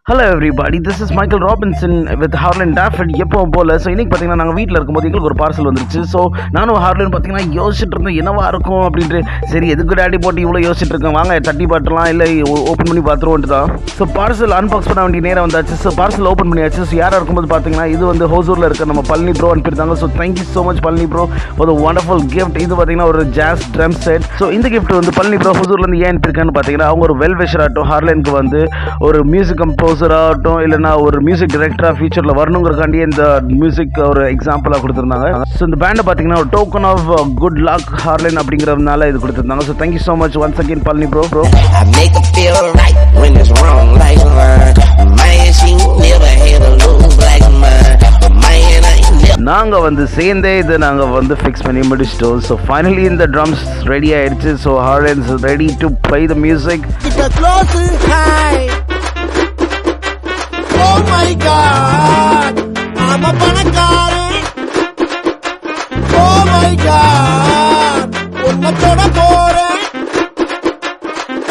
Hello everybody, this is Michael Robinson with Harlan Tafford. எப்பவும் போல் so இன்றைக்கி பார்த்தீங்கன்னா நாங்கள் வீட்டில் இருக்கும்போது எங்களுக்கு ஒரு பார்சல் வந்துருச்சு. ஸோ நானும் ஹார்லன் பார்த்தீங்கன்னா யோசிச்சுட்டு இருந்தோம் என்னவா இருக்கும் அப்படின்ட்டு. சரி எதுக்கு டேடி போட்டு இவ்வளோ யோசிச்சுட்டு இருக்கேன், வாங்க தட்டி பாட்டலாம் இல்லை ஓப்பன் பண்ணி பார்த்துருவோன்ட்டு தான். ஸோ பார்சல் அன்பாக்ஸ் பண்ண வேண்டிய நேரம் வந்தாச்சு. ஸோ பார்சல் ஓப்பன் பண்ணியாச்சு. ஸோ யாராக இருக்கும்போது பார்த்தீங்கன்னா இது வந்து ஹோசூரில் இருக்க நம்ம பழனி ப்ரோ அனுப்பியிருந்தாங்க. So thank you so much Palani bro for the wonderful gift. இது பார்த்தீங்கன்னா ஒரு ஜாஸ் ட்ரம் செட். ஸோ இந்த கிஃப்ட் வந்து பழனி ப்ரோ ஹோசூர்லேருந்து ஏன் அனுப்பியிருக்கான்னு பார்த்தீங்கன்னா அவங்க ஒரு வெல் விஷர் ஆகட்டும், ஹார்லனுக்கு வந்து ஒரு மியூசிக் கம்போசர் ஆகட்டும், இல்லைனா ஒரு மியூசிக் டைரக்டராக ஃபியூச்சரில் வரணுங்கிறக்காண்டி இந்த மியூசிக் ஒரு எக்ஸாம்பிளாக கொடுத்துருந்தாங்க. ஸோ இந்த பேண்டை பார்த்தீங்கன்னா ஒரு token of good luck Harlan அப்படிங்கிறதுனால இது கொடுத்துருந்தாங்க. So thank you so much once again Palani bro. நாங்கள் வந்து சேர்ந்தே இதை நாங்கள் வந்து ஃபிக்ஸ் பண்ணி முடிச்சிட்டோம். ஸோ ஃபைனலி இந்த ட்ரம்ஸ் ரெடி ஆயிடுச்சு. So Harlan is ready to play the music. Oh my God, I'm a பணக்காரன். Oh my God, உன்னை தொட போறேன்.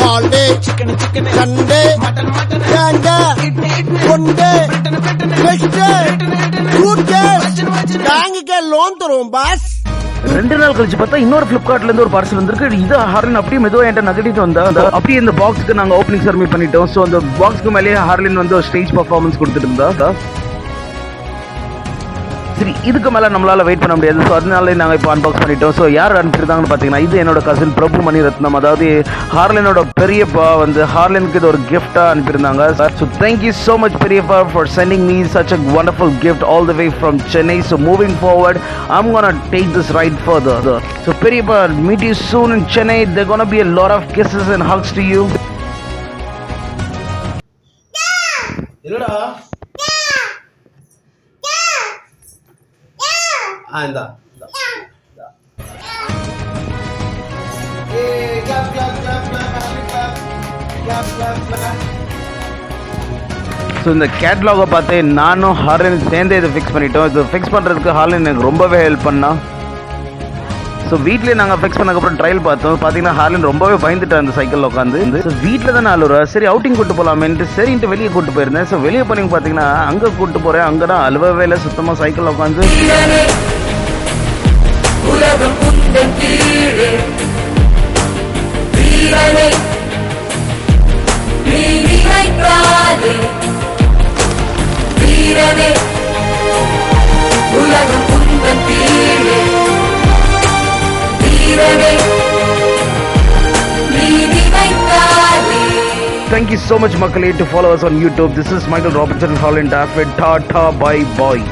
All day, chicken, Sunday, mutton, ganja, Monday, Wednesday, good days, பேங்குக்கு loan தருவோம் pass. 2 நாள் கழிச்சு பார்த்தா இன்னொரு ஃபிளிப்கார்ட்ல இருந்து ஒரு பார்சல் வந்திருக்கு. இது ஹார்லின் அப்படியே மெதுவாக என்கிட்ட நகட்டிட்டு வந்தா அப்படியே இந்த பாக்ஸுக்கு நாங்கள் ஓப்பனிங் செரமனி பண்ணிட்டோம். ஸோ அந்த பாக்ஸ்க்கு மேலேயே ஹார்லின் வந்து ஒரு ஸ்டேஜ் பர்ஃபார்மன்ஸ் கொடுத்துட்டு இருந்தா. சரி இதுக்கு மேலே நம்மளால் வெயிட் பண்ண முடியாது. ஸோ அதனால நாங்கள் இப்போ அன்பாக்ஸ் பண்ணிட்டோம். ஸோ யார் அனுப்பியிருந்தாங்கன்னு பார்த்தீங்கன்னா இது என்னோட கசின் பிரபு மணிரத்னம், அதாவது ஹார்லனோட பெரியப்பா வந்து ஹார்லனுக்கு இது ஒரு கிஃப்டாக அனுப்பியிருந்தாங்க. ஸோ தேங்க்யூ ஸோ மச் பெரியப்பா for sending me such a wonderful gift all the way from Chennai. So moving forward I'm gonna take this ride further. So பெரியப்பா, meet you soon in Chennai. There gonna be a lot of kisses and hugs to you. என்னடா இந்தா so இந்த கேட்லாகை பார்த்து நானும் Harland சேர்ந்தே இதை fix பண்ணிட்டோம். இது ஃபிக்ஸ் பண்ணுறதுக்கு ஹார்லன் எனக்கு ரொம்பவே ஹெல்ப் பண்ணா. ஸோ வீட்லேயே நாங்கள் ஃபிக்ஸ் பண்ணக்கப்புறம் ட்ரையல் பார்த்தோம். பார்த்தீங்கன்னா ஹார்லன் ரொம்பவே பயந்துட்டேன் அந்த சைக்கிளில் உட்காந்து. ஸோ வீட்டில் தான் 4 ரூபா சரி அவுட்டிங் கூட்டு போகலாமேன்ட்டு சரின்ட்டு வெளியே கூட்டு போயிருந்தேன். ஸோ வெளியே போனீங்க பார்த்தீங்கன்னா அங்கே கூட்டு போகிறேன், அங்கே தான் அலுவவே இல்லை சுத்தமாக சைக்கிளில் உட்காந்து. உலகம் உந்தன் கீழே வீரனே நீ நினைக்காதே வீரனே உலகம் உந்தன் கீழே வீரனே நீ நினைக்காதே. Thank you so much மக்களே to follow us on YouTube. This is Michael Robinson, Holland Dafford. Ta ta bye bye.